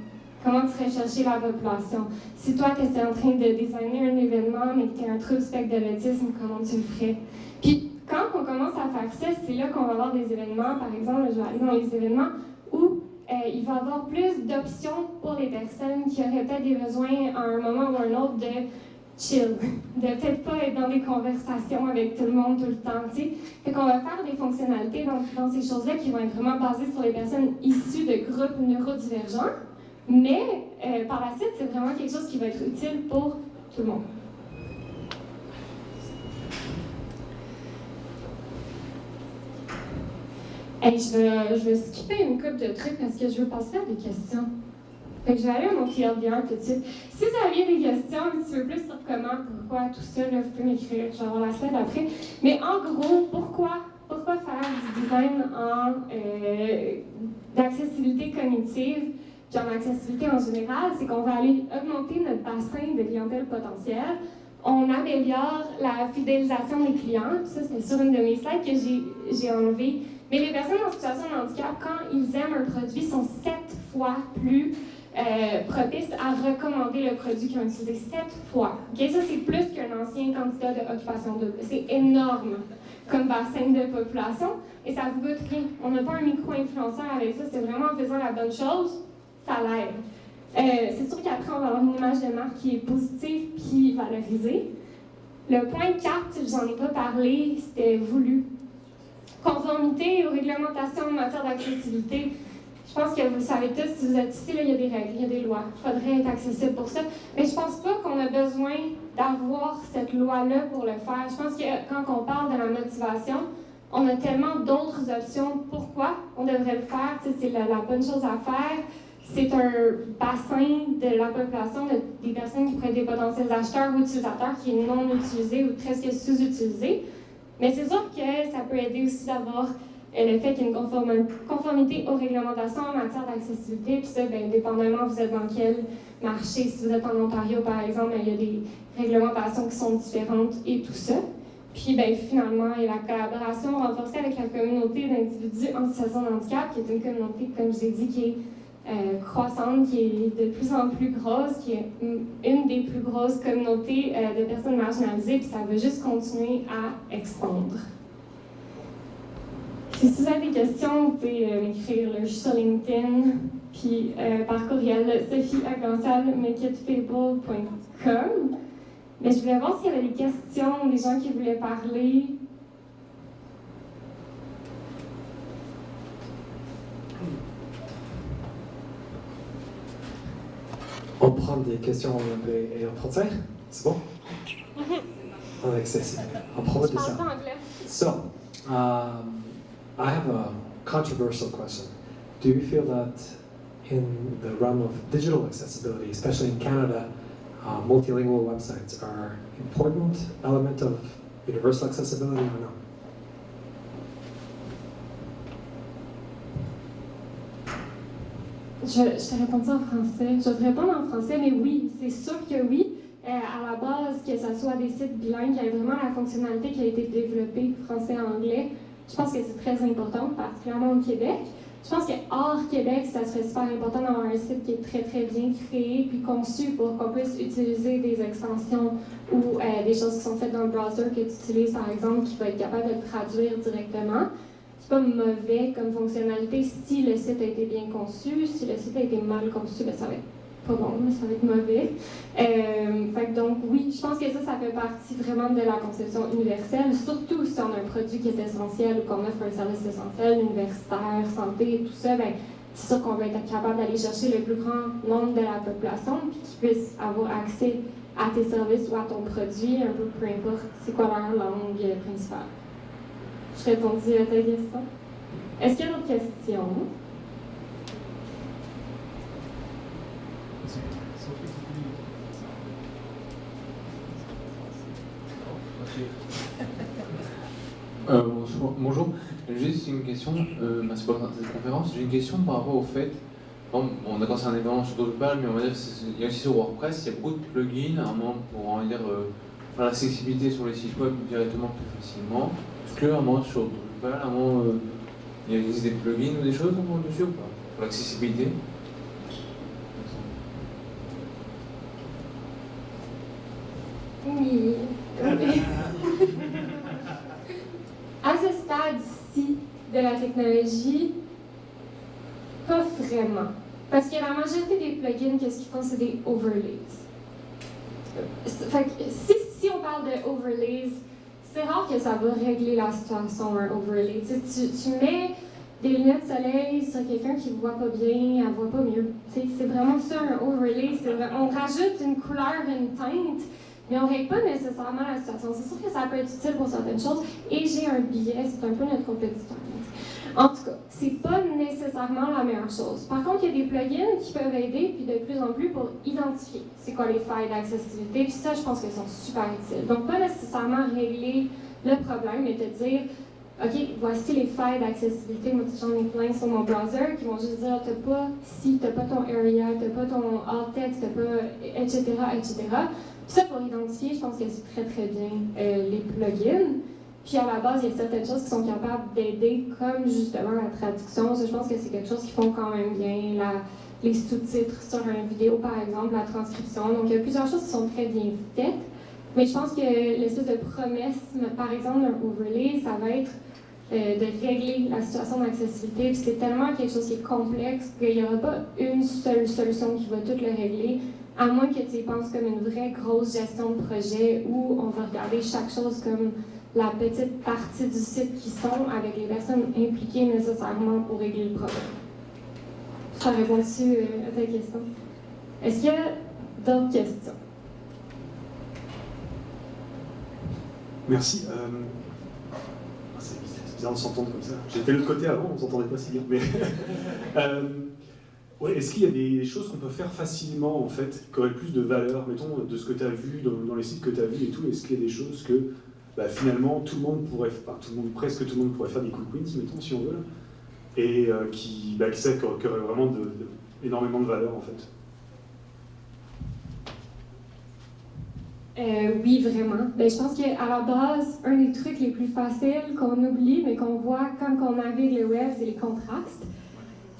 Comment tu serais chercher la population? Si toi, tu étais en train de designer un événement, mais que tu as un trouble spectre de l'autisme, comment tu le ferais? Puis, quand on commence à faire ça, c'est là qu'on va avoir des événements, par exemple, je vais aller dans les événements où il va y avoir plus d'options pour les personnes qui auraient peut-être des besoins à un moment ou à un autre de chill, de peut-être pas être dans des conversations avec tout le monde tout le temps, tu sais. Fait qu'on va faire des fonctionnalités dans ces choses-là qui vont être vraiment basées sur les personnes issues de groupes neurodivergents, mais par la suite, c'est vraiment quelque chose qui va être utile pour tout le monde. Hey, je vais skipper une couple de trucs parce que je veux passer à des questions. Fait que je vais aller à mon TLDR tout de suite. Si vous aviez des questions un petit peu plus sur comment, pourquoi, tout ça, là, vous pouvez m'écrire, je vais avoir la slide après. Mais en gros, pourquoi faire du design d'accessibilité cognitive, puis en accessibilité en général, c'est qu'on va aller augmenter notre bassin de clientèle potentielle. On améliore la fidélisation des clients. Ça, c'est sur une de mes slides que j'ai enlevée. Mais les personnes en situation de handicap, quand ils aiment un produit, sont 7 fois plus propices à recommander le produit qu'ils ont utilisé 7 fois. Okay? Ça, c'est plus qu'un ancien candidat de occupation double. C'est énorme comme bassin de population et ça vous goûte rien. On n'a pas un micro-influenceur avec ça, c'est vraiment en faisant la bonne chose, ça l'aide. C'est sûr qu'après, on va avoir une image de marque qui est positive puis valorisée. Le point 4, j'en ai pas parlé, c'était voulu. Conformité aux réglementations en matière d'accessibilité. Je pense que vous le savez tous, si vous êtes ici, là, il y a des règles, il y a des lois. Il faudrait être accessible pour ça. Mais je pense pas qu'on a besoin d'avoir cette loi-là pour le faire. Je pense que quand on parle de la motivation, on a tellement d'autres options. Pourquoi on devrait le faire? C'est la bonne chose à faire. C'est un bassin de la population, des personnes qui pourraient être des potentiels acheteurs ou utilisateurs qui est non utilisé ou presque sous-utilisé. Mais c'est sûr que ça peut aider aussi d'avoir le fait qu'il y ait une conformité aux réglementations en matière d'accessibilité. Puis ça, bien, dépendamment vous êtes dans quel marché. Si vous êtes en Ontario, par exemple, il y a des réglementations qui sont différentes et tout ça. Puis bien, finalement, il y a la collaboration renforcée avec la communauté d'individus en situation de handicap, qui est une communauté, comme je vous ai dit, qui est croissante, qui est de plus en plus grosse, qui est une des plus grosses communautés de personnes marginalisées, puis ça va juste continuer à expandre. Puis, si vous avez des questions, vous pouvez m'écrire. Je suis sur LinkedIn, puis par courriel, sophie@makeitfable.com. Mais je voulais voir s'il y avait des questions, des gens qui voulaient parler. On prend des questions en anglais et en français. C'est bon? Avec Cécile. On prend de ça. So, I have a controversial question. Do you feel that in the realm of digital accessibility, especially in Canada, multilingual websites are an important element of universal accessibility or not? Je te réponds ça en français. Je vais te répondre en français, mais oui, c'est sûr que oui. À la base, que ce soit des sites bilingues, il y a vraiment la fonctionnalité qui a été développée français-anglais. Je pense que c'est très important, particulièrement au Québec. Je pense que hors Québec, ça serait super important d'avoir un site qui est très très bien créé puis conçu pour qu'on puisse utiliser des extensions ou des choses qui sont faites dans le browser que tu utilises par exemple, qui va être capable de traduire directement. C'est pas mauvais comme fonctionnalité si le site a été bien conçu. Si le site a été mal conçu, ben ça va être pas bon, mais ça va être mauvais. Fait que donc oui, je pense que ça fait partie vraiment de la conception universelle, surtout si on a un produit qui est essentiel ou qu'on offre un service essentiel, universitaire, santé, tout ça, ben c'est sûr qu'on va être capable d'aller chercher le plus grand nombre de la population puis qu'ils puissent avoir accès à tes services ou à ton produit, un peu peu importe c'est quoi leur langue principale. Je répondis à ta question. Est-ce qu'il y a d'autres questions? Bonjour, juste une question, merci pour cette conférence. J'ai une question par rapport au fait, bon d'accord c'est un événement sur Drupal, mais on va dire il y a aussi sur WordPress, il y a beaucoup de plugins à un moment pour on va dire, faire l'accessibilité sur les sites web directement plus facilement. Est-ce qu'à un moment sur Drupal, à un moment, il existe des plugins ou des choses dessus ou pas, pour l'accessibilité? Oui. À ce stade-ci de la technologie, pas vraiment. Parce que la majorité des plugins, qu'est-ce qu'ils font? C'est des overlays. Fait que si on parle de overlays, c'est rare que ça va régler la situation, un overlay. Tu mets des lunettes de soleil sur quelqu'un qui ne voit pas bien, elle voit pas mieux. C'est vraiment ça, un overlay. On rajoute une couleur, une teinte, mais on ne règle pas nécessairement la situation. C'est sûr que ça peut être utile pour certaines choses, et j'ai un biais, c'est un peu notre compétiteur. En tout cas, c'est pas nécessairement la meilleure chose. Par contre, il y a des plugins qui peuvent aider, puis de plus en plus, pour identifier c'est quoi les failles d'accessibilité, puis ça, je pense qu'elles sont super utiles. Donc, pas nécessairement régler le problème, mais te dire, OK, voici les failles d'accessibilité. Moi, j'en ai plein sur mon browser qui vont juste dire, t'as pas ton area, t'as pas ton alt text, t'as pas, etc., etc. Puis ça, pour identifier, je pense que c'est très, très bien les plugins. Puis à la base, il y a certaines choses qui sont capables d'aider, comme justement la traduction. Ça, je pense que c'est quelque chose qu'ils font quand même bien. Les sous-titres sur une vidéo, par exemple, la transcription. Donc, il y a plusieurs choses qui sont très bien faites. Mais je pense que l'espèce de promesse, par exemple, d'un overlay, ça va être de régler la situation d'accessibilité. Puis c'est tellement quelque chose qui est complexe qu'il n'y aura pas une seule solution qui va tout le régler, à moins que tu y penses comme une vraie grosse gestion de projet où on va regarder chaque chose comme la petite partie du site qui sont avec les personnes impliquées nécessairement pour régler le problème. Ça répond-tu à ta question? Est-ce qu'il y a d'autres questions? Merci. C'est bizarre de s'entendre comme ça. J'étais de l'autre côté avant, on ne s'entendait pas si bien. Mais ouais, est-ce qu'il y a des choses qu'on peut faire facilement, en fait, qui auraient plus de valeur, mettons, de ce que tu as vu, dans les sites que tu as vus et tout? Est-ce qu'il y a des choses que, finalement, presque tout le monde pourrait faire des quick wins, mettons, si on veut, et qui auraient vraiment énormément de valeur, en fait? Oui, vraiment. Je pense qu'à la base, un des trucs les plus faciles qu'on oublie, mais qu'on voit quand on navigue le web, c'est les contrastes.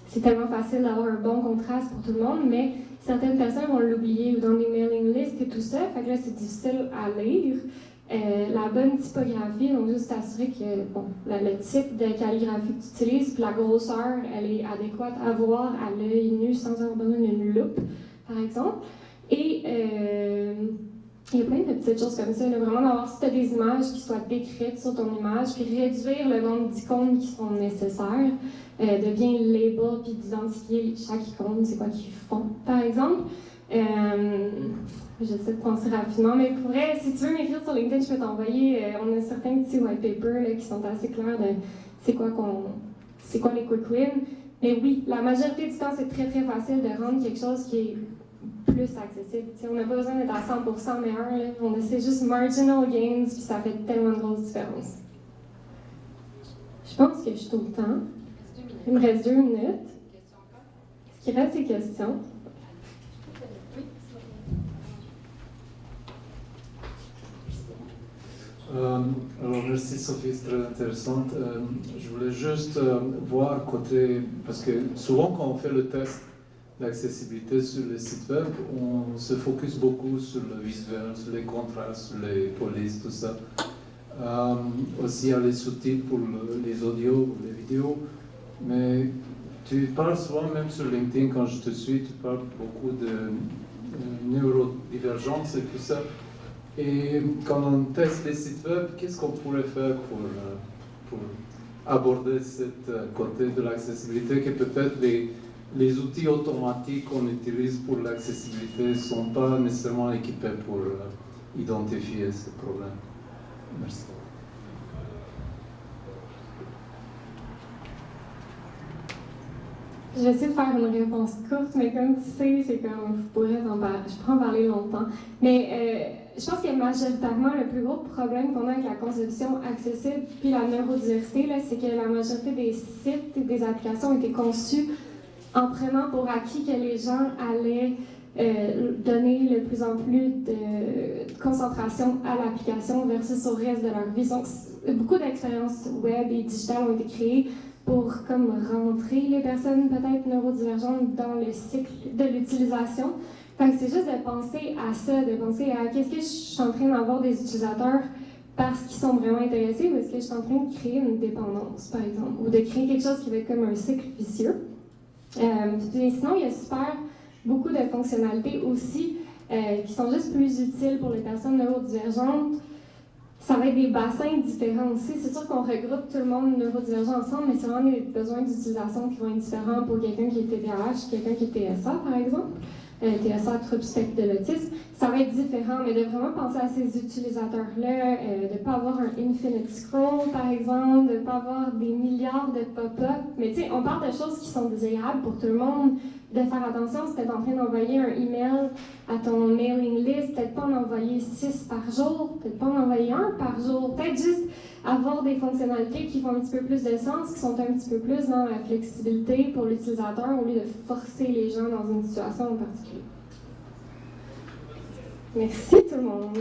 C'est tellement facile d'avoir un bon contraste pour tout le monde, mais certaines personnes vont l'oublier ou dans des mailing lists et tout ça. Fait que là, c'est difficile à lire. La bonne typographie, donc juste s'assurer que le type de calligraphie que tu utilises, puis la grosseur, elle est adéquate à voir à l'œil nu sans avoir besoin d'une loupe, par exemple. Et il y a plein de petites choses comme ça, là, vraiment d'avoir, si tu as des images qui soient décrites sur ton image, puis réduire le nombre d'icônes qui sont nécessaires, de bien label puis d'identifier chaque icône, c'est quoi qu'ils font, par exemple. J'essaie de penser rapidement, mais pour vrai, si tu veux m'écrire sur LinkedIn, je peux t'envoyer, on a certains petits white papers là, qui sont assez clairs de c'est quoi les quick wins. Mais oui, la majorité du temps, c'est très très facile de rendre quelque chose qui est plus accessible. T'sais, on n'a pas besoin d'être à 100% meilleur, là. On essaie juste marginal gains, puis ça fait tellement de grosses différences. Je pense que je suis au temps. Il me reste 2 minutes. Est-ce qu'il reste des questions? Alors merci Sophie, c'est très intéressante. Je voulais juste voir côté, parce que souvent quand on fait le test d'accessibilité sur les sites web, on se focus beaucoup sur le visuel, sur les contrastes, sur les polices, tout ça. Aussi il y a les sous-titres pour les audios ou les vidéos, mais tu parles souvent, même sur LinkedIn, quand je te suis, tu parles beaucoup de neurodivergence et tout ça. Et quand on teste les sites web, qu'est-ce qu'on pourrait faire pour aborder cette côté de l'accessibilité que peut-être les outils automatiques qu'on utilise pour l'accessibilité ne sont pas nécessairement équipés pour identifier ces problèmes. Merci. Je vais essayer de faire une réponse courte, mais comme tu sais, c'est comme, je pourrais en parler longtemps. Mais je pense que majoritairement, le plus gros problème qu'on a avec la conception accessible puis la neurodiversité, c'est que la majorité des sites et des applications ont été conçus en prenant pour acquis que les gens allaient donner de plus en plus de concentration à l'application versus au reste de leur vie. Donc, beaucoup d'expériences web et digitales ont été créées pour comme rentrer les personnes peut-être neurodivergentes dans le cycle de l'utilisation. Fait que c'est juste de penser à ça, de penser à qu'est-ce que je suis en train d'avoir des utilisateurs parce qu'ils sont vraiment intéressés ou est-ce que je suis en train de créer une dépendance, par exemple, ou de créer quelque chose qui va être comme un cycle vicieux. Sinon, il y a beaucoup de fonctionnalités aussi qui sont juste plus utiles pour les personnes neurodivergentes. Ça va être des bassins différents aussi. C'est sûr qu'on regroupe tout le monde neurodivergent ensemble, mais c'est vraiment des besoins d'utilisation qui vont être différents pour quelqu'un qui est TDAH, quelqu'un qui est TSA, par exemple. TSA, trouble spectre de l'autisme. Ça va être différent, mais de vraiment penser à ces utilisateurs-là, de ne pas avoir un infinite scroll, par exemple, de ne pas avoir des milliards de pop-up. Mais tu sais, on parle de choses qui sont désirables pour tout le monde, de faire attention si tu es en train d'envoyer un email à ton mailing list, peut-être pas en envoyer 6 par jour, peut-être pas en envoyer 1 par jour, peut-être juste avoir des fonctionnalités qui font un petit peu plus de sens, qui sont un petit peu plus dans la flexibilité pour l'utilisateur au lieu de forcer les gens dans une situation en particulier. Merci tout le monde.